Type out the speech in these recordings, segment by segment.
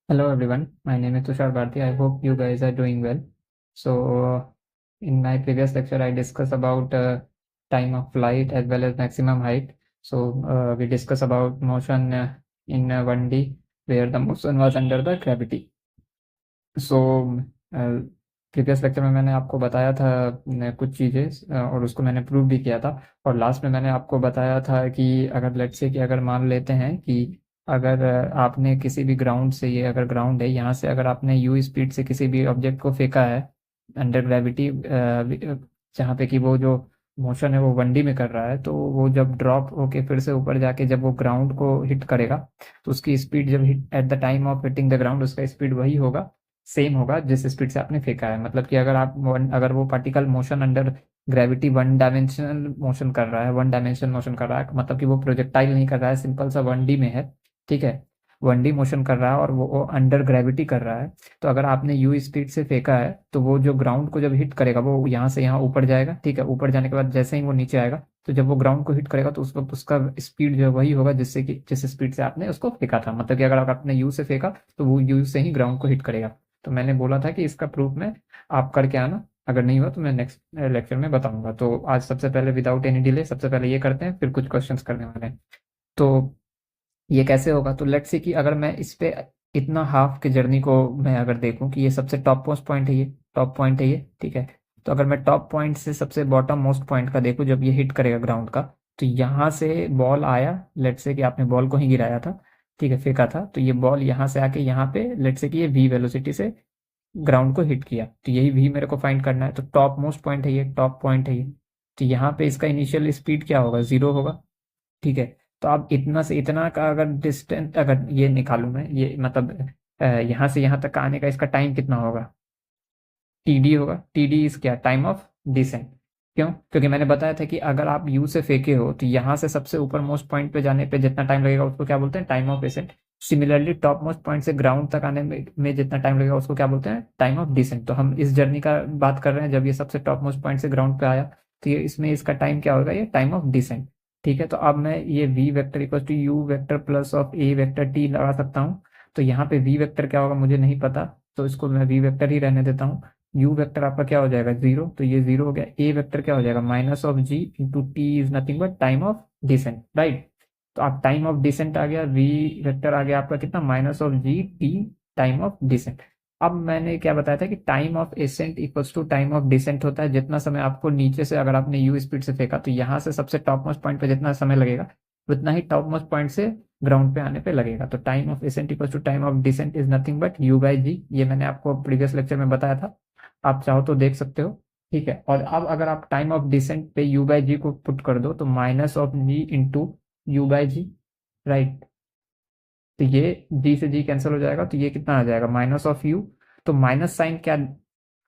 Hello everyone, my name is Tushar Bharti. I hope you guys are doing well. So, in my previous lecture, I discussed about time of flight as well as maximum height. So, we discussed about motion in 1D where the motion was under the gravity. So previous lecture में मैंने आपको बताया था कुछ चीज़ें और उसको मैंने प्रूव भी किया था। और लास्ट में मैंने आपको बताया था कि अगर लेट्स से कि अगर मान लेते हैं कि अगर आपने किसी भी ग्राउंड से, ये अगर ग्राउंड है, यहाँ से अगर आपने यू स्पीड से किसी भी ऑब्जेक्ट को फेंका है अंडर ग्रेविटी, जहाँ पे कि वो जो मोशन है वो 1D में कर रहा है, तो वो जब ड्रॉप होके फिर से ऊपर जाके जब वो ग्राउंड को हिट करेगा तो उसकी स्पीड जब hit at the time of hitting the ground, उसका स्पीड वही होगा, सेम होगा जिस स्पीड से आपने फेंका है। मतलब कि अगर वो particle motion under gravity one dimension motion कर रहा है, मतलब कि वो प्रोजेक्टाइल नहीं कर रहा है, सिंपल सा 1D में है। ठीक है, 1D मोशन कर रहा है और वो अंडर ग्रेविटी कर रहा है। तो अगर आपने यू स्पीड से फेंका है तो वो जो ग्राउंड को जब हिट करेगा वो यहाँ से यहाँ ऊपर जाएगा। ठीक है, ऊपर जाने के बाद जैसे ही वो नीचे आएगा तो जब वो ग्राउंड को हिट करेगा तो उस वक्त उसका स्पीड जो है वही होगा जिससे कि जिस स्पीड से आपने उसको फेंका था। मतलब कि अगर आपने यू से फेंका तो वो यू से ही ग्राउंड को हिट करेगा। तो मैंने बोला था कि इसका प्रूफ में आप करके आना, अगर नहीं हुआ तो मैं नेक्स्ट लेक्चर में बताऊंगा। तो आज सबसे पहले विदाउट एनी डिले सबसे पहले ये करते हैं, फिर कुछ क्वेश्चंस करने वाले हैं। तो ये कैसे होगा, तो लेट्स से कि अगर मैं इस पे इतना हाफ के जर्नी को मैं अगर देखूं कि ये सबसे टॉप मोस्ट पॉइंट है, ये टॉप पॉइंट है ये। ठीक है, तो अगर मैं टॉप पॉइंट से सबसे बॉटम मोस्ट पॉइंट का देखूं जब ये हिट करेगा ग्राउंड का, तो यहाँ से बॉल आया, लेट्स से कि आपने बॉल को ही गिराया था, ठीक है, फेंका था, तो ये बॉल यहाँ से आके यहाँ पे लेट्स से कि ये वी वेलोसिटी से ग्राउंड को हिट किया, तो यही वी मेरे को फाइंड करना है। तो टॉप मोस्ट पॉइंट है ये, टॉप पॉइंट है ये, तो यहाँ पे इसका इनिशियल स्पीड क्या होगा, 0 होगा। ठीक है, तो अब इतना से इतना का अगर डिस्टेंस अगर ये निकालूं मैं, ये मतलब यहाँ से यहाँ तक का आने का इसका टाइम कितना होगा, टीडी होगा। टीडी इज क्या, टाइम ऑफ डिसेंट। क्यों, क्योंकि मैंने बताया था कि अगर आप यू से फेंके हो तो यहाँ से सबसे ऊपर मोस्ट पॉइंट पे जाने पे जितना टाइम लगेगा उसको क्या बोलते हैं, time of descent. Similarly top most point से ग्राउंड तक आने में जितना टाइम लगेगा उसको क्या बोलते हैं, टाइम ऑफ डिसेंट। तो हम इस जर्नी का बात कर रहे हैं, जब ये सबसे टॉप मोस्ट पॉइंट से ग्राउंड पे आया तो ये इसमें इसका टाइम क्या होगा, ये टाइम ऑफ डिसेंट। ठीक है, तो अब मैं ये v vector equal to u vector plus of a vector t लगा सकता हूँ। तो यहाँ पे वी वेक्टर क्या होगा मुझे नहीं पता, तो इसको मैं वी वेक्टर ही रहने देता हूँ। यू वेक्टर आपका क्या हो जाएगा, 0, तो ये 0 हो गया। ए वेक्टर क्या हो जाएगा, minus of g into t is nothing but time of descent, right. तो आप टाइम ऑफ डिसेंट आ गया, वी वेक्टर आ गया आपका कितना, minus of g t time of descent. अब मैंने क्या बताया था कि time of ascent equals to time of descent होता है जितना समय आपको नीचे से, अगर आपने यू स्पीड से फेंका तो यहाँ से सबसे टॉप मोस्ट पॉइंट पे जितना समय लगेगा उतना ही टॉप मोस्ट पॉइंट से ग्राउंड पे आने पे लगेगा। तो time of ascent equals to time of descent is nothing but u by g, ये मैंने आपको प्रीवियस लेक्चर में बताया था, आप चाहो तो देख सकते हो। ठीक है, और अब अगर आप टाइम ऑफ डिसेंट पे यू बाई जी को पुट कर दो तो minus of g into u by g, right. तो ये जी से जी कैंसिल हो जाएगा, तो ये कितना आ जाएगा, माइनस ऑफ यू। तो माइनस साइन क्या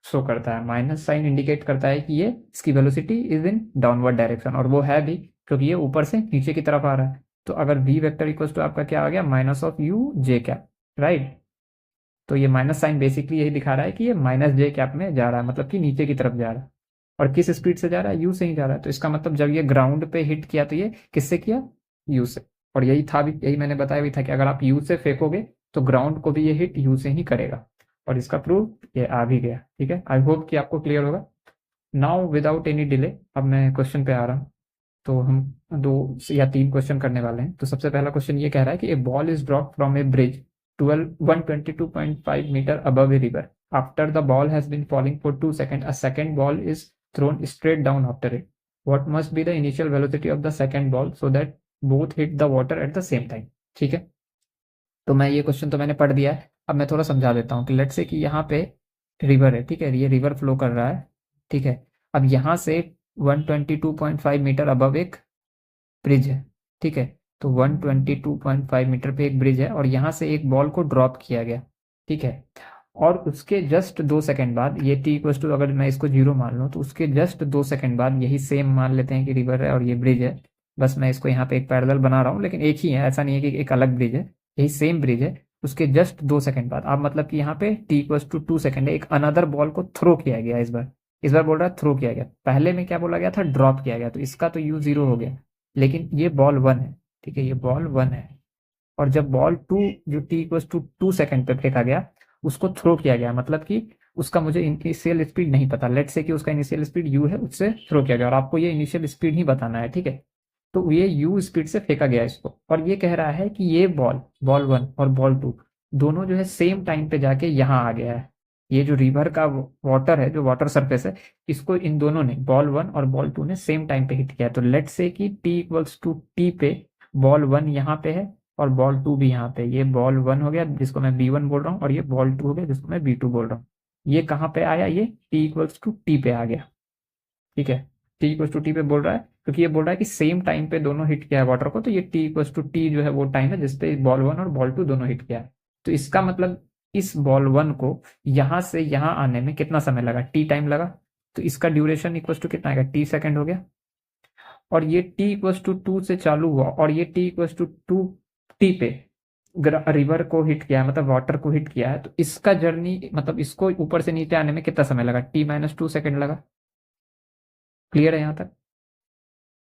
शो करता है, माइनस साइन इंडिकेट करता है कि ये इसकी velocity is in downward direction, और वो है भी क्योंकि ये ऊपर से नीचे की तरफ आ रहा है। तो अगर वी वेक्टर इक्वल्स टू आपका क्या आ गया, minus of you J cap, right. तो ये माइनस साइन बेसिकली यही दिखा रहा है कि ये माइनस जे कैप में जा रहा है, मतलब कि नीचे की तरफ जा रहा है। और किस स्पीड से जा रहा है, यू से ही जा रहा है। तो इसका मतलब जब ये ग्राउंड पे हिट किया तो ये किससे किया, यू से। और यही था भी, यही मैंने बताया भी था कि अगर आप यू से फेंकोगे तो ग्राउंड को भी ये हिट यू से ही करेगा। और इसका प्रूफ ये आ भी गया। ठीक है, आई होप कि आपको क्लियर होगा। नाउ विदाउट एनी डिले अब मैं क्वेश्चन पे आ रहा हूँ। तो हम 2 या 3 क्वेश्चन करने वाले हैं। तो सबसे पहला क्वेश्चन ये कह रहा है कि a ball is drop from a bridge 122.5 metre above a river. After the ball has been falling for 2 seconds, a second ball is thrown straight down after it. What must be the initial velocity of the second ball so that both hit the water at the same time? ठीक है, तो मैं ये question तो मैंने पढ़ दिया है, अब मैं थोड़ा समझा देता हूँ कि लेट्स से कि यहाँ पे रिवर है। ठीक है, ये रिवर फ्लो कर रहा है। ठीक है, अब यहाँ से 122.5 मीटर अबव एक ब्रिज है। ठीक है, तो 122.5 मीटर पे एक ब्रिज है और यहाँ से एक बॉल को ड्रॉप किया गया। ठीक है, और उसके जस्ट 2 सेकंड बाद ये टी इक्वल टू, अगर मैं इसको 0 मान लूँ तो उसके जस्ट 2 सेकंड बाद यही सेम मान लेते हैं कि रिवर है और ये ब्रिज है। बस मैं इसको यहाँ पे एक पैरेलल बना रहा हूँ, लेकिन एक ही है, ऐसा नहीं है कि एक अलग ब्रिज है, यही सेम ब्रिज है। उसके जस्ट 2 सेकंड बाद, अब मतलब कि यहाँ पे टी इक्वल टू 2 सेकंड है, एक अनदर बॉल को थ्रो किया गया। इस बार बोल रहा है थ्रो किया गया, पहले में क्या बोला गया था, ड्रॉप किया गया, तो इसका तो यू 0 हो गया, लेकिन ये बॉल 1 है। ठीक है, ये बॉल 1 है। और जब बॉल टू जो टी इक्वल्स टू 2 सेकंड पे फेंका गया उसको थ्रो किया गया, मतलब कि उसका मुझे इनिशियल स्पीड नहीं पता, लेट से कि उसका इनिशियल स्पीड यू है, उससे थ्रो किया गया और आपको ये इनिशियल स्पीड ही बताना है, ठीक है। तो ये यू स्पीड से फेंका गया इसको, और ये कह रहा है कि ये बॉल वन और बॉल टू दोनों जो है सेम टाइम पे जाके यहाँ आ गया है। ये जो रिवर का वाटर है, जो वाटर सरफेस है, इसको इन दोनों ने, बॉल वन और बॉल टू ने सेम टाइम पे हिट किया है। तो लेट से कि टी इक्वल्स टू टी पे बॉल वन यहाँ पे है और बॉल टू भी यहाँ पे। ये बॉल वन हो गया जिसको मैं बी1 बोल रहा हूँ, और ये बॉल टू हो गया जिसको मैं बी2 बोल रहा हूँ। ये कहाँ पे आया, ये टी इक्वल्स टू टी पे आ गया, ठीक है। टी इक्वल्स टू टी पे बोल रहा है क्योंकि ये बोल रहा है कि सेम टाइम पे दोनों हिट किया है वाटर को, तो ये टी इक्वल्स टू टी जो है वो टाइम है जिसपे बॉल वन और बॉल टू दोनों हिट किया है। तो इसका मतलब इस बॉल वन को यहाँ से यहाँ आने में कितना समय लगा, टी टाइम लगा। तो इसका ड्यूरेशन इक्वल्स टू कितना आएगा, टी सेकेंड हो गया। और ये टी इक्वल्स टू टू से चालू हुआ और ये t equals to two t पे रिवर को हिट किया है, मतलब वाटर को हिट किया है, तो इसका जर्नी मतलब इसको ऊपर से नीचे आने में कितना समय लगा, t-2 सेकेंड लगा। क्लियर है यहाँ तक?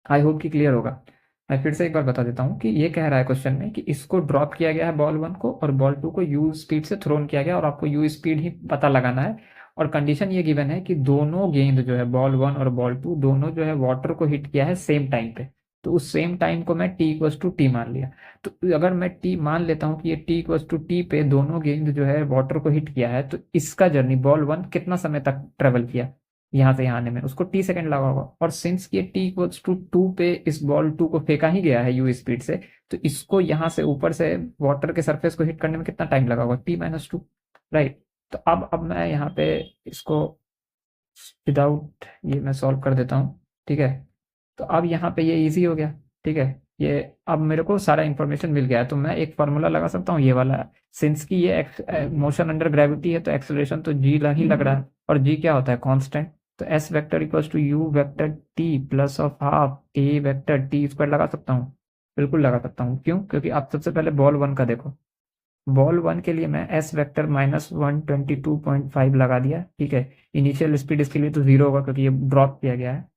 आई होप कि क्लियर होगा। मैं फिर से एक बार बता देता हूँ कि ये कह रहा है क्वेश्चन में कि इसको ड्रॉप किया गया है बॉल वन को, और बॉल टू को यू स्पीड से थ्रोन किया गया, और आपको यू स्पीड ही पता लगाना है। और कंडीशन ये गिवन है कि दोनों गेंद जो है बॉल वन और बॉल टू दोनों जो है वाटर को हिट किया है सेम टाइम पे। तो उस सेम टाइम को मैं टी इक्वल्स टू टी मान लिया। तो अगर मैं टी मान लेता हूँ कि ये टी इक्वल्स टू टी पे दोनों गेंद जो है वाटर को हिट किया है, तो इसका जर्नी बॉल वन कितना समय तक ट्रेवल किया यहाँ से यहाँ आने में, उसको टी सेकंड लगा होगा। और सिंस ये टी इक्वल्स टू टू पे इस बॉल टू को फेंका ही गया है यू स्पीड से, तो इसको यहाँ से ऊपर से वाटर के सरफेस को हिट करने में कितना टाइम लगा होगा, t-2, राइट। तो अब मैं यहाँ पे इसको विदाउट ये मैं सॉल्व कर देता हूँ, ठीक है। तो अब यहाँ पे ये इजी हो गया, ठीक है। ये अब मेरे को सारा इंफॉर्मेशन मिल गया है, तो मैं एक फार्मूला लगा सकता हूँ ये वाला। सिंस की ये मोशन अंडर ग्रेविटी है तो एक्सेलरेशन तो जी ही लग रहा है, और जी क्या होता है, कांस्टेंट। तो s vector equals to u vector t plus of half a vector t square लगा सकता हूँ, बिल्कुल लगा सकता हूँ। क्यों? क्योंकि आप सबसे पहले बॉल वन का देखो, बॉल वन के लिए मैं एस वेक्टर -122.5 लगा दिया, ठीक है। इनिशियल स्पीड इसके लिए तो जीरो होगा क्योंकि ये ड्रॉप किया गया है।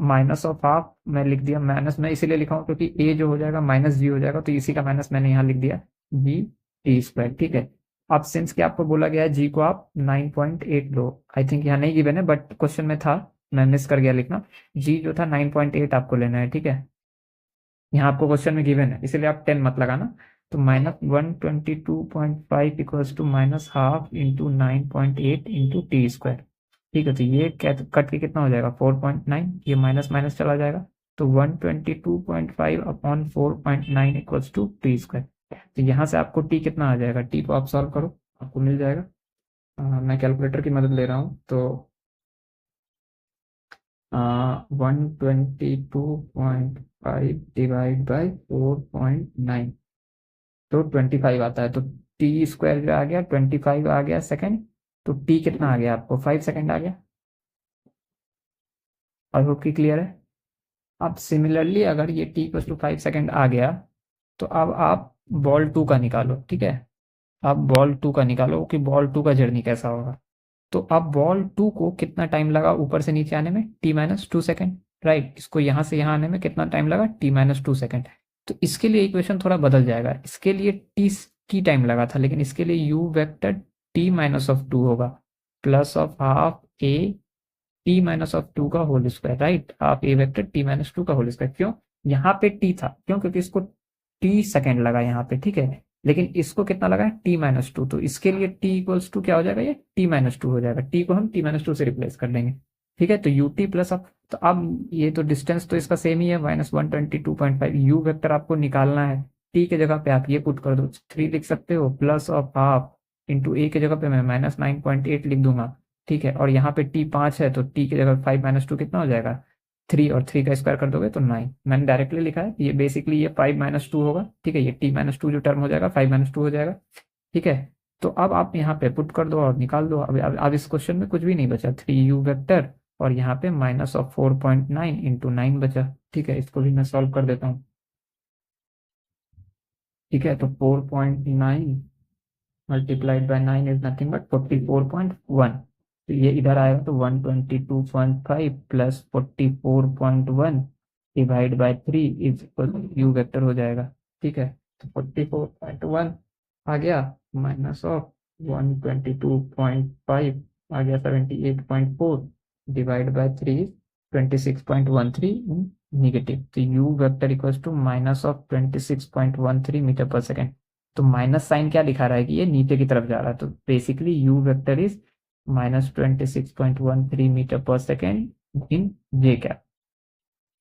माइनस ऑफ हाफ मैं लिख दिया, माइनस मैं इसीलिए लिखा हूँ क्योंकि ए जो हो जाएगा माइनस जी हो जाएगा, तो इसी का माइनस मैंने यहाँ लिख दिया जी टी स्क्वायर, ठीक है। अब सिंस कि आपको बोला गया है जी को आप 9.8 लो, आई थिंक यहाँ नहीं गिवन है बट क्वेश्चन में था, मैं मिस कर गया लिखना। जी जो था 9.8 आपको लेना है, ठीक है। यहाँ आपको क्वेश्चन में गिवन है इसीलिए आप 10 मत लगाना। तो -122.5 equals to minus half into 9.8 into t square, ठीक है। तो ये कट के कितना हो जाएगा, 4.9, ये माइनस माइनस चला जाएगा। तो 122.5 upon 4.9 equals to t square. तो यहाँ से आपको टी कितना आ जाएगा, टी को आप सॉल्व करो आपको मिल जाएगा। मैं कैलकुलेटर की मदद ले रहा हूँ। तो 122.5 डिवाइड बाई 4.9, तो 25 आता है। तो टी स्क्वायर जो आ गया 25 आ गया सेकेंड। तो टी कितना आ गया आपको, 5 सेकेंड आ गया। आई होप की क्लियर है। अब सिमिलरली अगर ये टी इक्वल टू 5 सेकेंड आ गया, तो अब आप बॉल टू का निकालो, ठीक है। अब बॉल टू का निकालो कि बॉल टू का जर्नी कैसा होगा। तो अब बॉल टू को कितना टाइम लगा ऊपर से नीचे आने में, t-2 सेकेंड, राइट। इसको यहाँ से यहाँ आने में कितना टाइम लगा, t-2 सेकेंड। तो इसके लिए इक्वेशन थोड़ा बदल जाएगा, इसके लिए टी टाइम लगा था, लेकिन इसके लिए यू वेक्टर t-2 होगा plus of half A t-2 का होल स्क्वायर, राइट। आप ए वेक्टर t-2 का होल स्क्वायर, क्यों यहाँ पे टी था, क्यों क्योंकि इसको टी सेकेंड लगा यहाँ पे, ठीक है। लेकिन इसको कितना लगा है, t-2, तो इसके लिए t इक्वल्स टू क्या हो जाएगा, ये t-2 हो जाएगा। t को हम t-2 से रिप्लेस कर देंगे, ठीक है। तो ut प्लस अब, तो अब ये तो डिस्टेंस तो इसका सेम ही है -122.5। यू वेक्टर आपको निकालना है, t के जगह पे आप ये पुट कर दो 3 लिख सकते हो, प्लस ऑफ हाफ इंटू ए के जगह पे मैं -9.8 लिख दूंगा, ठीक है। और यहाँ पे t 5 है तो t की जगह 5-2 कितना हो जाएगा, 3, और 3 का स्क्वायर कर दोगे तो 9। मैंने डायरेक्टली लिखा है, ये बेसिकली ये 5-2 होगा, ठीक है। ये t-2 जो टर्म हो जाएगा 5-2 हो जाएगा, ठीक है। तो अब आप यहाँ पे पुट कर दो और निकाल दो। अब इस क्वेश्चन में कुछ भी नहीं बचा, 3u वेक्टर और यहाँ पे -4.9 इंटू 9 बचा, ठीक है। इसको भी मैं सॉल्व कर देता हूँ, ठीक है। तो 4.9 multiplied by 9 is nothing but 44.1। तो ये इधर आएगा तो 122.5 plus 44.1 divide by 3 is equal you vector हो जाएगा, ठीक है। तो 44.1 आ गया, माइनस ऑफ 122.5 आ गया 78.4 डिवाइड बाय 3 26.13 नेगेटिव। तो u vector equals to minus of 26.13 metre per second. तो माइनस साइन क्या दिखा रहा है कि ये नीचे की तरफ जा रहा है, तो basically u vector is minus 26.13 metre per second in j cap.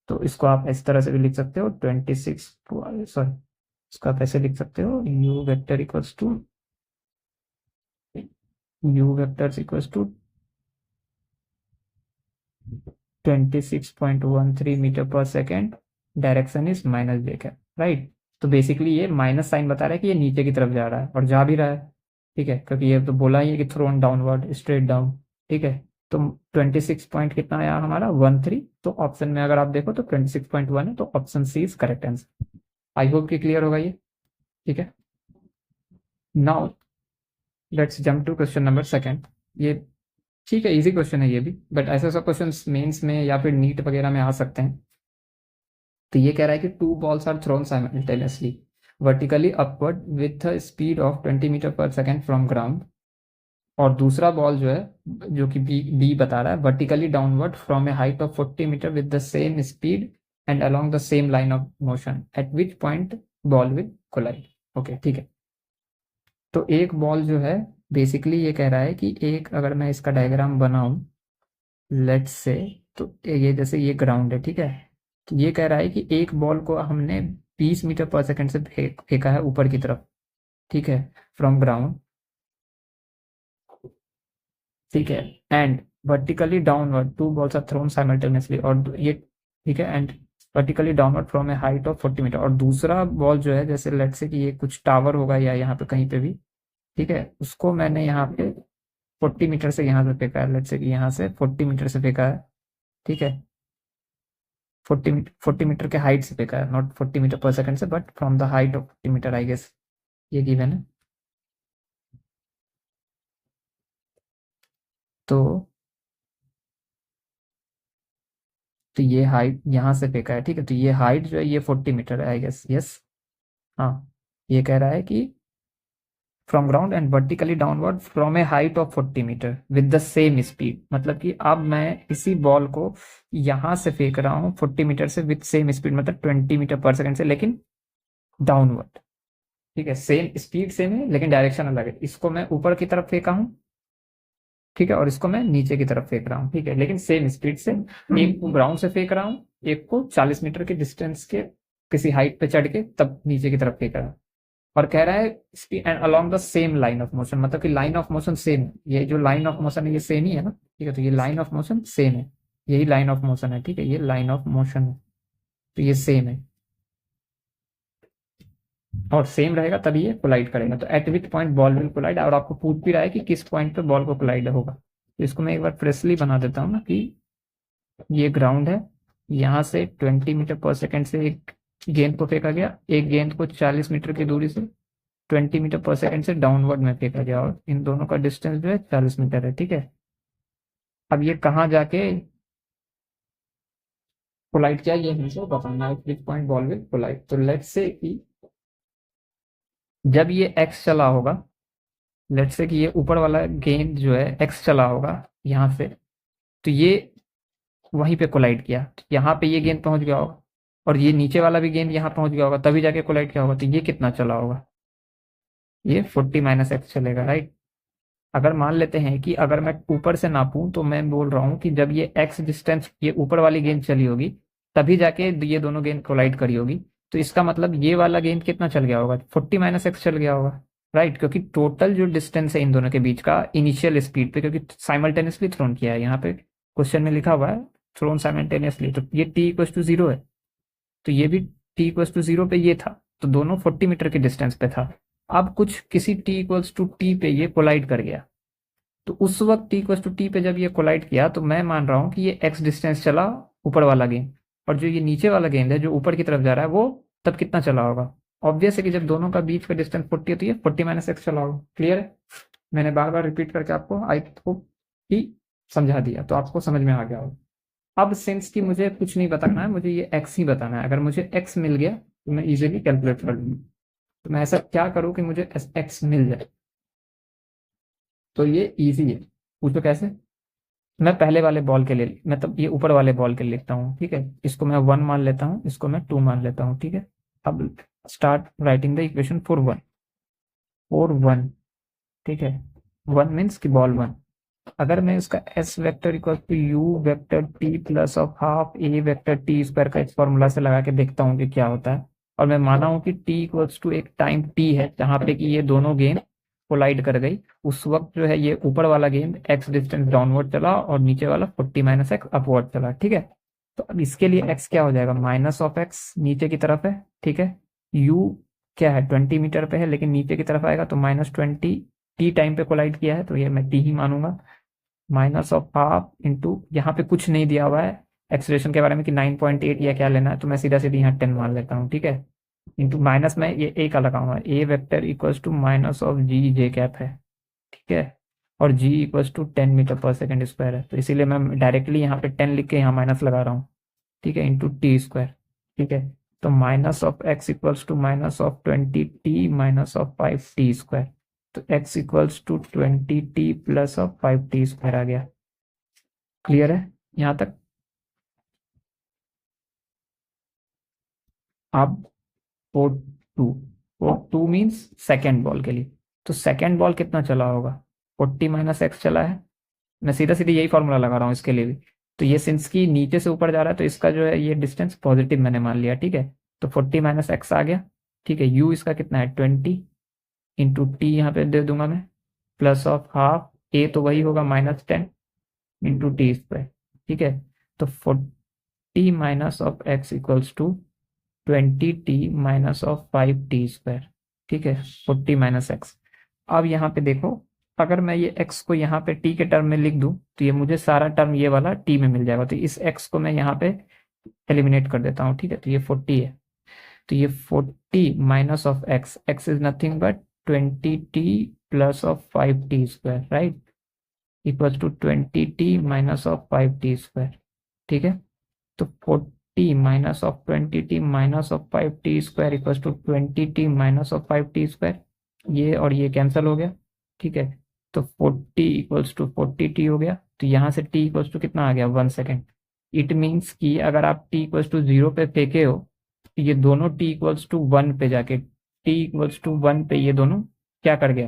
तो इसको आप इस तरह से भी लिख सकते हो 26, सॉरी, इसको आप ऐसे लिख सकते हो u vector equals to 26.13 metre per second, direction is minus j cap, right. तो बेसिकली ये माइनस साइन बता रहा है कि ये नीचे की तरफ जा रहा है और जा भी रहा है, ठीक है, क्योंकि ये तो बोला ही है कि थ्रोन डाउनवर्ड स्ट्रेट डाउन, ठीक है। तो 26 पॉइंट कितना आया हमारा 13, तो ऑप्शन में अगर आप देखो तो 26.1 है, तो option c is correct answer. I hope कि क्लियर होगा ये, ठीक है। Now let's jump to question number second. ये ठीक है, इजी क्वेश्चन है ये भी, बट ऐसे सब क्वेश्चन मेंस में या फिर नीट वगैरह में आ सकते हैं। तो ये कह रहा है कि 2 balls are thrown simultaneously vertically upward with speed of 20 metre per second from ground, और दूसरा बॉल जो है जो कि बी बता रहा है vertically downward from a height of 40 metre with the same speed and along the same line of motion, at which point ball will collide. Okay, ठीक है। तो एक बॉल जो है बेसिकली ये कह रहा है कि एक, अगर मैं इसका डायग्राम बनाऊं लेट्स से, तो ये जैसे ये ग्राउंड है, ठीक है। तो ये कह रहा है कि एक बॉल को हमने 20 मीटर पर सेकंड से फेंका है ऊपर की तरफ, ठीक है, फ्रॉम ग्राउंड, ठीक है, and vertically downward 2 balls are thrown simultaneously, और ये ठीक है, and vertically downward from a height of 40 metre, और दूसरा बॉल जो है जैसे लेट्स से कि ये कुछ टावर होगा या यहाँ पे कहीं पे भी, ठीक है, उसको मैंने यहाँ पे 40 मीटर से यहाँ से फेंका है, लेट्स से कि यहाँ से 40 मीटर से फेंका है, ठीक है, 40 मीटर के हाइट से फेंका है, नॉट 40 मीटर पर सेकंड से, but from the height of 40 metre, I guess ये गिवन है। तो ये हाइट यहाँ से फेंका है, ठीक है, तो ये हाइट जो है ये 40 मीटर है, आई गेस, यस। हाँ, ये कह रहा है कि from ground and vertically downward from a height of 40 metre with the same speed, मतलब कि अब मैं इसी बॉल को यहाँ से फेंक रहा हूँ 40 मीटर से विद सेम स्पीड, मतलब 20 मीटर पर सेकंड से, लेकिन डाउनवर्ड, ठीक है, सेम स्पीड सेम है लेकिन डायरेक्शन अलग है। इसको मैं ऊपर की तरफ फेंका हूँ, ठीक है, और इसको मैं नीचे की तरफ फेंक रहा हूँ, ठीक है, लेकिन सेम स्पीड से। एक को ग्राउंड से फेंक रहा हूँ, एक को 40 मीटर के डिस्टेंस के किसी हाइट पे चढ़ के तब नीचे की तरफ फेंक रहा है, और कह रहा है speed and along the same line of motion, मतलब कि लाइन ऑफ मोशन सेम है, ये जो लाइन ऑफ मोशन है ये सेम ही है ना, ठीक है, तो ये लाइन ऑफ मोशन सेम है, यही लाइन ऑफ मोशन है, ठीक है, ये लाइन ऑफ मोशन है, तो ये सेम है, और सेम रहेगा तभी ये कोलाइड करेगा। तो at which point ball will collide, और आपको पूछ भी रहा है कि किस पॉइंट पे बॉल को कोलाइड होगा। तो इसको मैं एक बार फ्रेशली बना देता हूँ ना, कि ये ग्राउंड है, यहाँ से 20 मीटर पर सेकंड से एक गेंद को फेंका गया, एक गेंद को 40 मीटर की दूरी से 20 मीटर पर सेकंड से डाउनवर्ड में फेंका गया, और इन दोनों का डिस्टेंस जो है 40 मीटर है, ठीक है। अब ये कहाँ जाके कोलाइड किया ये हमसे बताना है, which point ball will collide. तो लेट्स से कि जब ये एक्स चला होगा, लेट्स से कि ये ऊपर वाला गेंद जो है एक्स चला होगा यहाँ से, तो ये वहीं पे कोलाइड किया, तो यहाँ पे ये गेंद पहुंच गया होगा, और ये नीचे वाला भी गेंद यहाँ पहुंच गया होगा, तभी जाके कोलाइड किया होगा, तो ये कितना चला होगा, ये 40 माइनस एक्स चलेगा, राइट। अगर मान लेते हैं कि अगर मैं ऊपर से नापूं, तो मैं बोल रहा हूँ कि जब ये एक्स डिस्टेंस ये ऊपर वाली गेंद चली होगी तभी जाके ये दोनों गेंद कोलाइड करी होगी, तो इसका मतलब ये वाला गेंद कितना चल गया होगा, 40 माइनस एक्स चल गया होगा, राइट, क्योंकि टोटल जो डिस्टेंस है इन दोनों के बीच का इनिशियल स्पीड पे, क्योंकि साइमल्टेनियसली थ्रोन किया है, यहाँ पे क्वेश्चन में लिखा हुआ है थ्रोन साइमल्टेनियसली, तो ये टी इक्वल टू 0 है, तो ये भी टी इक्वल टू 0 पे ये था, तो दोनों 40 मीटर के डिस्टेंस पे था। अब कुछ किसी टी इक्वल्स टू टी पे ये कोलाइड कर गया, तो उस वक्त टी इक्वल टू टी पे जब ये कोलाइड किया, तो मैं मान रहा हूँ कि ये एक्स डिस्टेंस चला ऊपर वाला गेंद, और जो ये नीचे वाला गेंद है जो ऊपर की तरफ जा रहा है वो तब कितना चला होगा। ऑब्वियस है कि जब दोनों का बीच का डिस्टेंस 40 होती है 40 माइनस एक्स चला होगा। क्लियर है, मैंने बार बार रिपीट करके आपको आई होप कि समझा दिया, तो आपको समझ में आ गया होगा। अब सिंस कि मुझे कुछ नहीं बताना है, मुझे ये एक्स ही बताना है, अगर मुझे एक्स मिल गया तो मैं इजीली कैलकुलेट कर लूंगा। तो मैं ऐसा क्या करूं कि मुझे एक्स मिल जाए। तो ये इजी है, पूछो कैसे। मैं पहले वाले बॉल के लिए, मतलब ये ऊपर वाले बॉल के लिए लिखता हूँ, ठीक है। इसको मैं 1 मान लेता हूँ, इसको मैं 2 मान लेता हूँ, ठीक है। अब start writing the equation for 1, for 1, ठीक है। 1 मीन्स कि बॉल 1। अगर मैं इसका s vector equal to u vector t plus of half a vector t square का इस फॉर्मूला से लगा के देखता हूँ कि क्या होता है, और मैं माना हूँ कि टी इक्वल्स टू एक टाइम टी है जहां पे कि ये दोनों गेंद कोलाइड कर गई, उस वक्त जो है ये ऊपर वाला गेंद एक्स डिस्टेंस डाउनवर्ड चला और नीचे वाला 40 - x अपवर्ड चला, ठीक है। तो अब इसके लिए एक्स क्या हो जाएगा, माइनस ऑफ एक्स नीचे की तरफ है, ठीक है। यू क्या है, 20 मीटर पे है लेकिन नीचे की तरफ आएगा तो -20, टी टाइम पे कोलाइड किया है तो ये मैं टी ही मानूंगा। माइनस ऑफ हाफ इंटू, यहाँ पे कुछ नहीं दिया हुआ है एक्सलेशन के बारे में कि 9.8 या क्या लेना है, तो मैं सीधा सीधा यहाँ 10 मान लेता हूँ, ठीक है। इंटू माइनस में ये ए का लगाऊंगा, a vector equals to minus of g j cap है, ठीक है। और g equals to 10 metre per second square है, तो इसीलिए मैं डायरेक्टली यहाँ पे 10 लिख के यहाँ माइनस लगा रहा हूँ, ठीक है, इंटू टी स्क्वायर, ठीक है। तो minus of x equals to minus of 20t minus of 5t square, तो x equals to 20t plus of 5t square आ गया। क्लियर है यहाँ तक। अब for two means second ball के लिए, तो सेकेंड बॉल कितना चला होगा, 40 - x चला है। मैं सीधा सीधा यही फॉर्मूला लगा रहा हूँ इसके लिए भी। तो ये सिंस की नीचे से ऊपर जा रहा है तो इसका जो है ये डिस्टेंस पॉजिटिव मैंने मान लिया, ठीक है। तो 40 - x आ गया, ठीक है। यू इसका कितना है 20, इंटू टी यहाँ पे दे दूंगा मैं, प्लस ऑफ हाफ ए तो वही होगा -10 इंटू टी स्क्वायर, ठीक है। तो 40 - of x equals to 20t minus of 5t square, ठीक है। 40 - x। अब यहाँ पे देखो, अगर मैं ये x को यहाँ पे t के टर्म में लिख दूं तो ये मुझे सारा टर्म ये वाला t में मिल जाएगा, तो इस x को मैं यहाँ पे एलिमिनेट कर देता हूँ, ठीक है। तो ये 40 है, तो ये 40 minus of x, x is nothing but 20t plus of 5t square, right, equals to 20t minus of 5t square, ठीक है। तो 40 minus of 20t minus of 5t square equals to 20t minus of 5t square, ये और ये cancel हो गया, ठीक है। तो 40 इक्वल्स टू 40t हो गया, तो यहाँ से t इक्वल्स टू कितना आ गया 1 सेकेंड। इट मीन्स कि अगर आप t इक्वल्स टू 0 पे फेंके हो तो ये दोनों t इक्वल्स टू 1 पे जाके, t इक्वल्स टू 1 पे ये दोनों क्या कर गया,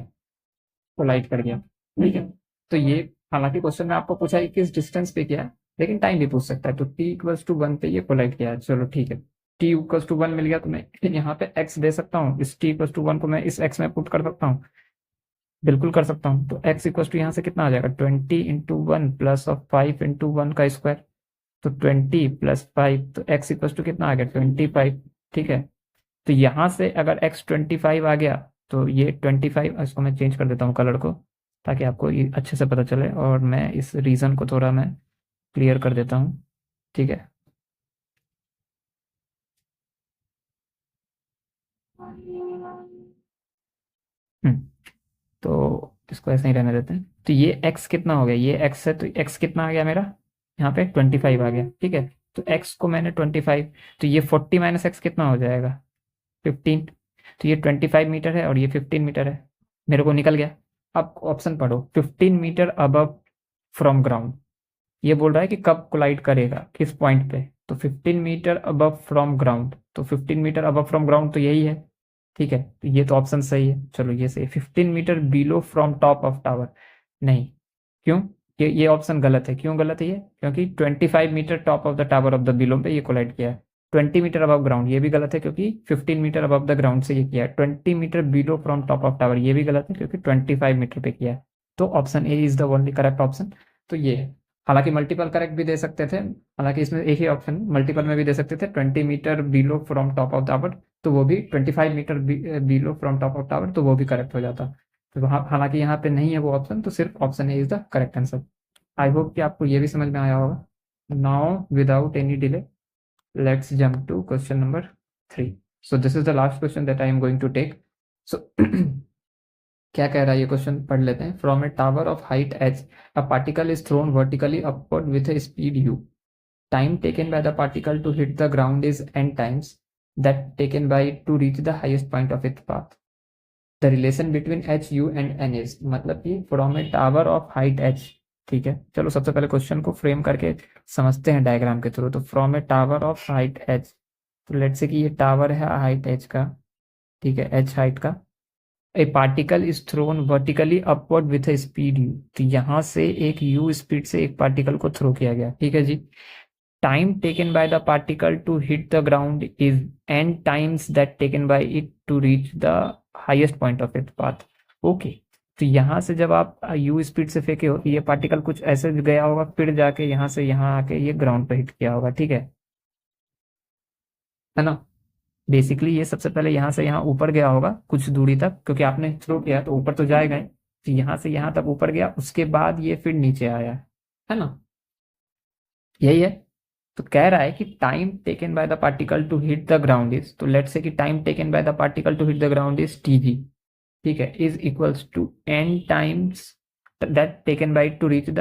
कोलाइड कर गया, ठीक है। तो ये हालांकि क्वेश्चन में आपको पूछा है किस डिस्टेंस पे किया है, लेकिन टाइम भी पूछ सकता है। तो t इक्वल्स टू 1 पे ये कोलाइड किया है, चलो ठीक है। t इक्वल्स टू 1 मिल गया तो मैं यहाँ पे x दे सकता हूँ, इस t इक्वल्स टू 1 को मैं इस x में पुट कर सकता हूँ, बिल्कुल कर सकता हूँ। तो x इक्वल्स टू यहाँ से कितना आ जाएगा 20 × 1 प्लस ऑफ 5 × 1 का स्क्वायर, तो 20 प्लस 5, तो x इक्वल्स टू कितना आ गया 25, ठीक है। तो यहाँ से अगर x 25 आ गया तो ये 25, इसको मैं चेंज कर देता हूँ कलर को ताकि आपको ये अच्छे से पता चले, और मैं इस रीजन को थोड़ा मैं क्लियर कर देता हूँ, ठीक है। तो इसको ऐसे ही रहने देते हैं। तो ये x कितना हो गया, ये x है तो x कितना आ गया मेरा यहाँ पे 25 आ गया, ठीक है। तो x को मैंने 25, तो ये 40 - x कितना हो जाएगा 15, तो ये 25 मीटर है और ये 15 मीटर है, मेरे को निकल गया। अब ऑप्शन पढ़ो, 15 मीटर अबव फ्रॉम ग्राउंड, ये बोल रहा है कि कब कोलाइड करेगा किस पॉइंट पे, तो 15 मीटर अबव फ्रॉम ग्राउंड, तो 15 मीटर अबव फ्रॉम ग्राउंड तो यही है, ठीक है। तो ये तो ऑप्शन सही है, चलो ये सही। 15 metre below from top of tower, नहीं, क्यों, ये ऑप्शन गलत है। क्यों गलत है ये, क्योंकि 25 metre top of the tower of the below पे ये कोलाइड किया है। 20 मीटर अबव ग्राउंड ये भी गलत है क्योंकि 15 मीटर अबव द ग्राउंड से ये किया है। 20 metre below from top of tower ये भी गलत है क्योंकि 25 मीटर पे किया है। तो option a is the only correct option. तो ये है, हालांकि मल्टीपल करेक्ट भी दे सकते थे, हालांकि इसमें एक ही ऑप्शन, मल्टीपल में भी दे सकते थे 20 metre below from top of tower, तो वो भी 25 metre below from top of tower, तो वो भी करेक्ट हो जाता। तो हालांकि यहाँ पे नहीं है वो ऑप्शन, तो सिर्फ option a is the correct answer. I hope कि आपको ये भी समझ में आया होगा। Now without any delay let's jump to question number 3। So this is the last question that I am going to take. सो क्या कह रहा है ये क्वेश्चन, पढ़ लेते हैं। From a tower of height h a particle is thrown vertically upward with a speed u. Time taken by the particle to hit the ground is n times. that taken by it to reach the highest point of its path. The relation between h, u and n is, मतलब कि from a tower of height h, ठीक है। चलो सबसे पहले question को frame करके समझते हैं डायग्राम के थ्रू। तो from a tower of height h, तो लेट्स से कि ये टावर है हाइट h का, ठीक है, h हाइट का। ए particle is thrown vertically upward with A speed u, तो यहाँ से एक u स्पीड से एक पार्टिकल को थ्रो किया गया, ठीक है जी। Time taken by the particle to hit the ground is n times that taken by it to reach the highest point of its path. Okay, तो यहाँ से जब आप u स्पीड से फेंके हो, ये पार्टिकल कुछ ऐसे गया होगा, फिर जाके यहाँ से यहाँ आके ये ग्राउंड पे हिट किया होगा, ठीक है ना। बेसिकली ये सबसे पहले यहाँ से यहाँ ऊपर गया होगा कुछ दूरी तक, क्योंकि आपने थ्रो किया तो ऊपर तो जाएगा ही। तो यहाँ से यहाँ तक ऊपर गया, उसके बाद ये फिर नीचे आया, है ना, यही है। तो कह रहा है कि time taken by the particle to hit the ground is, तो लेट्स से कि time taken by the particle to hit the ground is tg, ठीक है, is equals to n times that taken by to reach the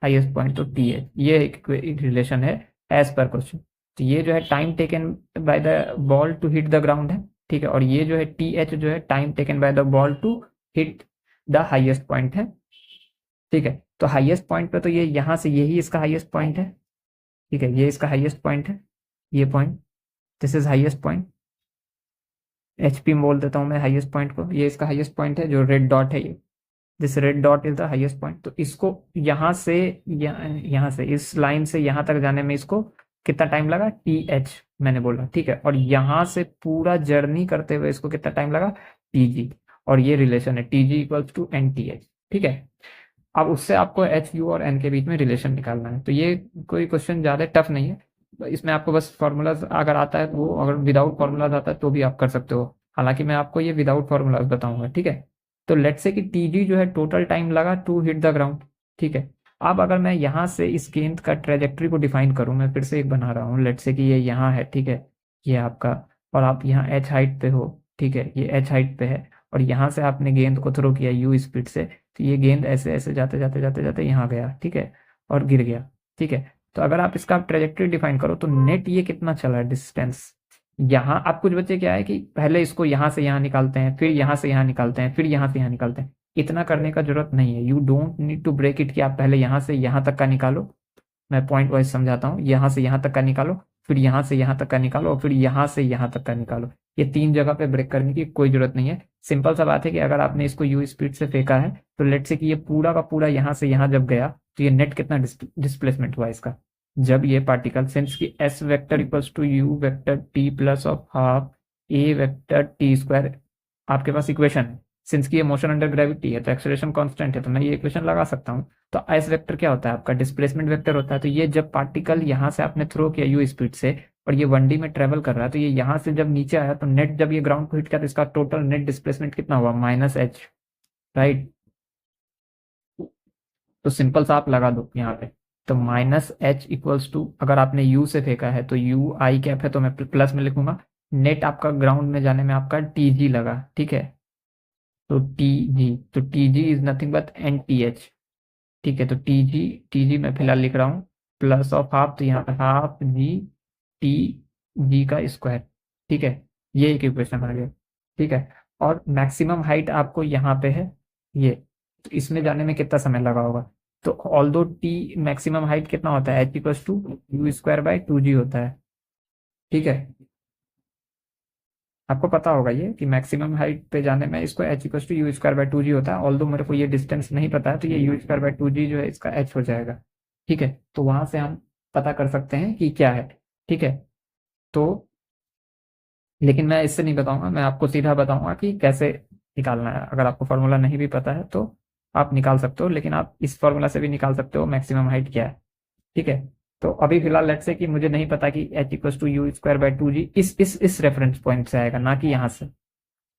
highest point, तो t है। ये एक relation है as per question. तो ये जो है time taken by the ball to hit the ground है, ठीक है, और ये जो है टी एच जो है time taken by the ball to hit the highest point है, ठीक है। तो हाईएस्ट पॉइंट पे तो ये यहाँ से यही इसका हाईएस्ट पॉइंट है, ठीक है, ये इसका हाईएस्ट पॉइंट है, ये point, this is highest point, HP बोल देता हूँ मैं हाईएस्ट पॉइंट को। ये इसका हाईएस्ट पॉइंट है जो रेड डॉट है, ये this red dot is the highest point. तो इसको यहाँ से यहाँ से इस लाइन से यहाँ तक जाने में इसको कितना टाइम लगा, टी एच मैंने बोला, ठीक है। और यहाँ से पूरा जर्नी करते हुए इसको कितना टाइम लगा, टी जी, और ये रिलेशन है t g equals to n t h, ठीक है। अब उससे आपको एच यू और एन के बीच में रिलेशन निकालना है। तो ये कोई क्वेश्चन ज़्यादा टफ नहीं है, इसमें आपको बस फॉर्मूलाज अगर आता है तो वो, अगर विदाउट फॉर्मूलाज आता है तो भी आप कर सकते हो, हालांकि मैं आपको ये विदाउट फॉर्मूलाज बताऊंगा, ठीक है। तो लेट्स से कि टी जी जो है टोटल टाइम लगा टू हिट द ग्राउंड, ठीक है। अब अगर मैं यहाँ से इस गेंद का ट्रेजेक्ट्री को डिफाइन करूँ, मैं फिर से एक बना रहा हूँ, लेट्स से कि ये यहाँ है, ठीक है, ये आपका, और आप यहाँ एच हाइट पे हो, ठीक है, ये एच हाइट पे है, और यहाँ से आपने गेंद को थ्रो किया यू स्पीड से, तो ये गेंद ऐसे ऐसे जाते जाते जाते जाते यहाँ गया, ठीक है, और गिर गया, ठीक है। तो अगर आप इसका ट्रेजेक्ट्री डिफाइन करो तो नेट ये कितना चला है डिस्टेंस, यहाँ आप कुछ बच्चे क्या है कि पहले इसको यहाँ से यहाँ निकालते हैं, फिर यहाँ से यहाँ निकालते हैं, फिर यहाँ से यहाँ निकालते हैं। इतना करने का जरूरत नहीं है, you don't need to break it कि आप पहले यहाँ से यहाँ तक का निकालो। मैं पॉइंट वाइज समझाता हूँ, यहाँ से यहाँ तक का निकालो, फिर यहाँ से यहाँ तक का निकालो, और फिर यहाँ से यहाँ तक का निकालो। ये 3 जगह पे ब्रेक करने की कोई जरूरत नहीं है। सिंपल सा बात है कि अगर आपने इसको यू स्पीड से फेंका है, तो लेट से कि ये पूरा का पूरा यहाँ से यहाँ जब गया, तो ये नेट कितना डिस्प्लेसमेंट हुआ इसका, जब ये पार्टिकल, सिंस की s vector equals to u vector t plus of half a vector t square, आपके पास इक्वेशन है। सिंस की ये मोशन अंडर ग्रेविटी है तो एक्सेलरेशन कांस्टेंट है, तो मैं ये इक्वेशन लगा सकता हूँ। तो एस वेक्टर क्या होता है आपका, डिस्प्लेसमेंट वेक्टर होता है। तो ये जब पार्टिकल यहाँ से आपने थ्रो किया यू स्पीड से, और ये 1D में ट्रेवल कर रहा है, तो ये यहाँ से जब नीचे आया तो नेट, जब ये ग्राउंड को हिट किया तो इसका टोटल नेट डिस्प्लेसमेंट कितना हुआ, माइनस एच, राइट। तो सिंपल सा आप लगा दो यहाँ पे, तो माइनस एच इक्वल्स टू, अगर आपने यू से फेंका है तो यू आई कैप है तो मैं प्लस में लिखूंगा, नेट आपका ग्राउंड में जाने में आपका टी जी लगा, ठीक है। तो टी जी, तो t g is nothing but n t h, ठीक है। तो टी जी मैं फिलहाल लिख रहा हूँ प्लस ऑफ हाफ, तो यहाँ पे हाफ जी टी जी का स्क्वायर, ठीक है। ये एक इक्वेशन आ गया, ठीक है। और मैक्सिमम हाइट आपको यहाँ पे है ये, तो इसमें जाने में कितना समय लगा होगा। तो ऑल्दो टी मैक्सिमम हाइट कितना होता है, h equals to u square by two g होता है, ठीक है। आपको पता होगा ये कि मैक्सिमम हाइट पे जाने में इसको h equals to u square by two g होता है। ऑल्दो मेरे को ये डिस्टेंस नहीं पता है, तो ये यू स्क्वायर बाई टू जी जो है इसका एच हो जाएगा, ठीक है। तो वहां से हम पता कर सकते हैं कि क्या है, ठीक है। तो लेकिन मैं इससे नहीं बताऊंगा, मैं आपको सीधा बताऊंगा कि कैसे निकालना है। अगर आपको फॉर्मूला नहीं भी पता है तो आप निकाल सकते हो, लेकिन आप इस फॉर्मूला से भी निकाल सकते हो मैक्सिमम हाइट क्या है, ठीक है। तो अभी फिलहाल लेट्स से कि मुझे नहीं पता कि h equals to u square by two g इस रेफरेंस पॉइंट से आएगा, ना कि यहाँ से,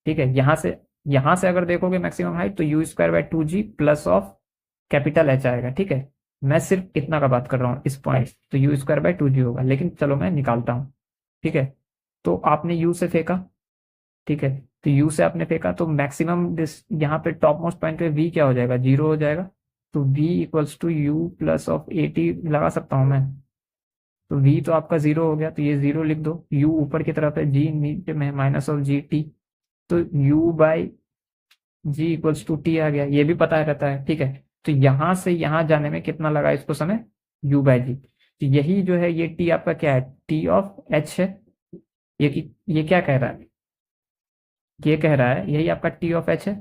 ठीक है। यहाँ से अगर देखोगे मैक्सिमम हाइट तो u square by two g plus of capital h आएगा, ठीक है। मैं सिर्फ इतना का बात कर रहा हूँ इस पॉइंट, तो यू स्क्वायर बाई टू जी होगा, लेकिन चलो मैं निकालता हूँ, ठीक है। तो आपने यू से फेंका, ठीक है, तो यू से आपने फेंका तो मैक्सिमम यहाँ पे टॉप मोस्ट पॉइंट पे वी क्या हो जाएगा, 0 हो जाएगा। तो v equals to u plus of a t लगा सकता हूँ मैं, तो v तो आपका 0 हो गया, तो ये 0 लिख दो। u ऊपर की तरफ है, g नीचे में माइनस ऑफ जी टी, तो u by g equals to t आ गया, ये भी पता रहता है, ठीक है। तो यहां से यहां जाने में कितना लगा इसको समय, u बाई जी। तो यही जो है ये t आपका क्या है, t ऑफ h है। ये क्या कह रहा है, ये कह रहा है यही आपका t ऑफ h है।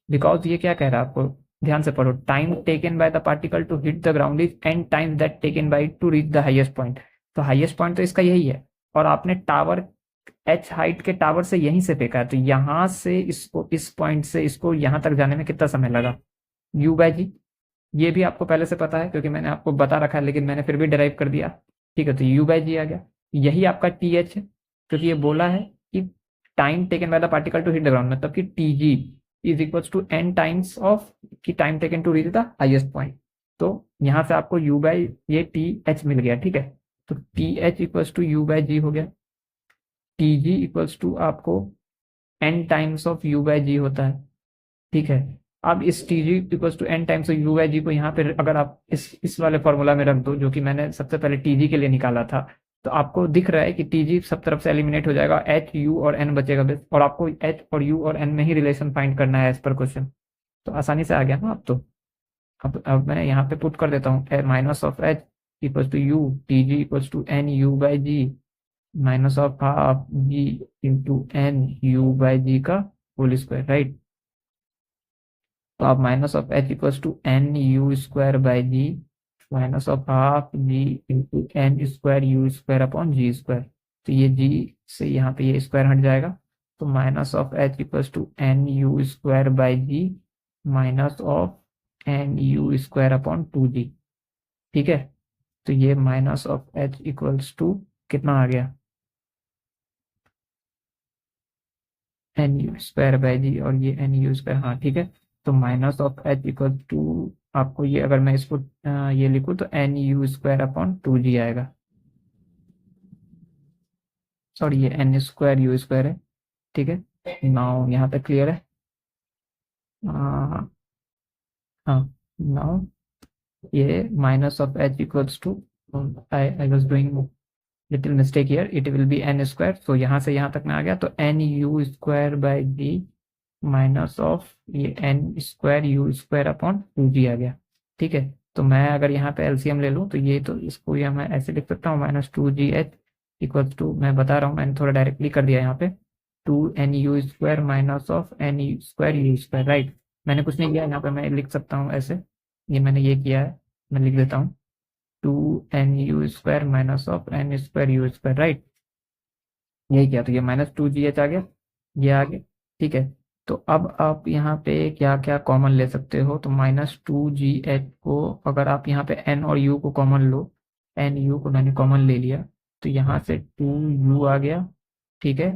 बिकॉज ये क्या कह रहा है, आपको ध्यान से पढ़ो, time taken by the particle to hit the ground is n times that taken by to reach the highest point. तो हाईएस्ट पॉइंट तो इसका यही है, और आपने टावर h हाइट के टावर से यहीं से फेंका है, तो यहां से इसको, इस पॉइंट से इसको यहां तक जाने में कितना समय लगा, u बाय जी। ये भी आपको पहले से पता है क्योंकि मैंने आपको बता रखा है, लेकिन मैंने फिर भी डिराइव कर दिया, ठीक है। तो u बाय जी आ गया, यही आपका टी एच है, क्योंकि ये बोला है कि time taken by the particle to hit the ground, मतलब कि t g is equals to n times of की time taken to reach the highest point. तो यहाँ से आपको u बाय ये टी एच मिल गया, ठीक है। तो t h equals to u by g हो गया, टी जी इक्वल्स टू आपको n times of u by g होता है, ठीक है। अब इस t g equals to n times of u by g को यहाँ पे अगर आप इस वाले फॉर्मूला में रख दो, जो कि मैंने सबसे पहले टी जी के लिए निकाला था, तो आपको दिख रहा है कि टी जी सब तरफ से एलिमिनेट हो जाएगा, एच यू और एन बचेगा बस, और आपको एच और यू और एन में ही रिलेशन फाइंड करना है एज पर क्वेश्चन। तो आसानी से आ गया ना अब तो। अब मैं यहाँ पे पुट कर देता हूँ, minus of h equals to u, t g equals to n u by g minus of half g into n u by g का होल स्क्वायर, राइट। तो आप minus of h equals to n u square by g minus of half g into n square u square upon g square. तो ये जी से यहाँ पे ये square हट जाएगा, तो minus of h equals to n u square by g minus of n u square upon two g, ठीक है। तो ये minus of h equals to कितना आ गया, n u square by g, और ये एन यू स्क्वायर, हाँ ठीक है। तो minus of h equal to आपको ये, अगर मैं इसको ये लिखूँ तो n u square upon two g आएगा, सॉरी ये एन स्क्वायर यू स्क्वायर है, ठीक है। नाउ यहाँ तक क्लियर है, हाँ हाँ। नाउ ये minus of h equals to, I was doing little mistake here, it will be n square. तो यहाँ से यहाँ तक में आ गया, तो n u square by g minus of ये n square u square upon two g आ गया, ठीक है। तो मैं अगर यहाँ पे एलसीएम ले लूँ तो ये, तो इसको ये मैं ऐसे लिख सकता हूँ, minus two g h equal to, मैं बता रहा हूँ मैंने थोड़ा डायरेक्टली कर दिया यहाँ पे, two n u square minus of n u square u square, right. मैंने कुछ नहीं किया यहाँ पे, मैं लिख सकता हूँ ऐसे, ये मैंने ये किया है, मैं लिख देता हूँ two n u square minus of n square u square, right. यही किया, तो ये माइनस टू जी एच आ गया, ये आ गया, ठीक है। तो अब आप यहाँ पे क्या क्या कॉमन ले सकते हो, तो माइनस टू जी एच को अगर आप यहाँ पे एन और यू को कॉमन लो, एन यू को मैंने कॉमन ले लिया, तो यहाँ से टू यू आ गया, ठीक है,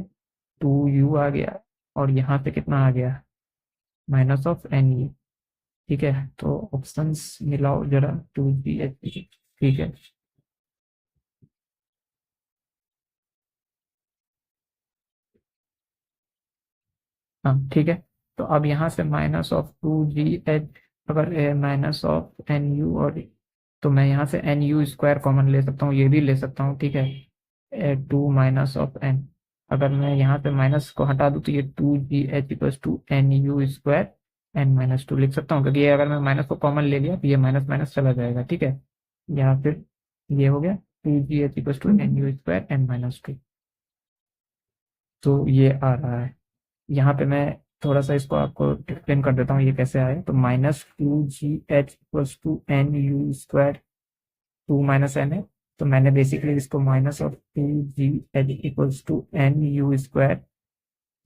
टू यू आ गया, और यहाँ पे कितना आ गया, माइनस ऑफ एन यू, ठीक है। तो ऑप्शंस मिलाओ जरा, टू जी एच, ठीक है। हाँ ठीक है। तो अब यहाँ से minus of two g h, अगर माइनस ऑफ एन यू, और तो मैं यहाँ से एन यू स्क्वायर कॉमन ले सकता हूँ, ये भी ले सकता हूँ, ठीक है। टू माइनस ऑफ एन, अगर मैं यहाँ पे माइनस को हटा दूँ तो ये two g h equals to n u square n minus two लिख सकता हूँ, क्योंकि ये अगर मैं माइनस को कॉमन ले लिया तो ये माइनस माइनस चला जाएगा, ठीक है। यहाँ फिर ये हो गया two g h equals to n u square n minus two, तो ये आ रहा है। यहाँ पे मैं थोड़ा सा इसको आपको एक्सप्लेन कर देता हूँ ये कैसे आए। तो minus two g h equals to n u square, two minus n है, तो मैंने बेसिकली इसको minus of two g h equals to n u square,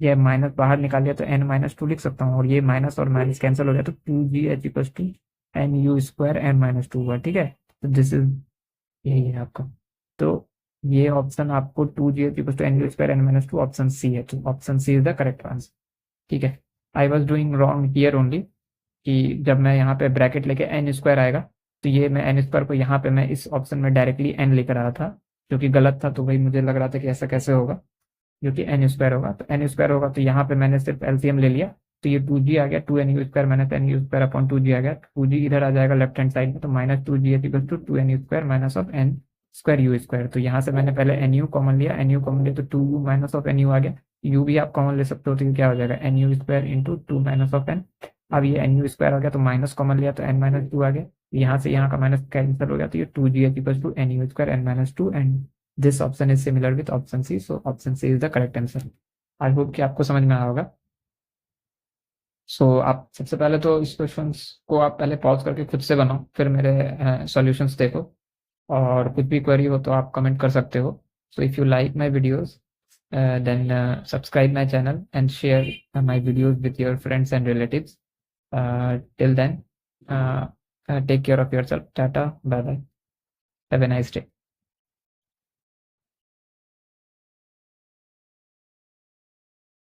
ये माइनस बाहर निकाल लिया तो एन माइनस टू लिख सकता हूँ, और ये माइनस और माइनस कैंसिल हो गया, तो two g h equals to n u square n minus two हुआ, ठीक है। तो दिस इज, यही है आपका। तो ये ऑप्शन आपको two g h equals to n u square n minus two, option c है, तो option c is the correct answer, ठीक है। I was doing wrong here only, कि जब मैं यहाँ पे ब्रैकेट लेके एन स्क्वायर आएगा, तो ये मैं एन स्क्वायर को यहाँ पे मैं इस ऑप्शन में डायरेक्टली एन लेकर रहा था, जो कि गलत था। तो भाई मुझे लग रहा था कि ऐसा कैसे होगा, जो कि एन स्क्वायर होगा, तो एन स्क्वायर होगा, तो यहाँ पे मैंने सिर्फ एलसीएम ले लिया, तो ये टू जी आ गया, two n u square minus n u square upon two g आ गया, टू जी इधर आ जाएगा लेफ्ट हैंड साइड में, तो minus two g equal to two n u square minus of n square u square. तो यहाँ से मैंने पहले एन यू कॉमन लिया, एन यू कॉमन लिया तो 2u minus of n u आ गया। यू भी आप कॉमन ले सकते हो, तो ये क्या हो जाएगा, n u square into 2 minus of n. अब ये एन यू स्क्वायर हो गया तो माइनस कॉमन लिया तो एन माइनस टू आ गया। यहाँ से यहाँ का माइनस कैंसिल हो गया तो ये 2gh equal to n u square n minus two, and this option is similar with option c, so option c is the correct answer. I hope कि आपको समझ में आया होगा। आप सबसे पहले तो इस क्वेश्चंस को आप पहले पॉज करके खुद से बनाओ, फिर मेरे सॉल्यूशंस देखो, और कुछ भी क्वेरी हो तो आप कमेंट कर सकते हो। So if you like my videos then subscribe my channel and share my videos with your friends and relatives. Till then, take care of yourself. Tata, bye bye, have a nice day.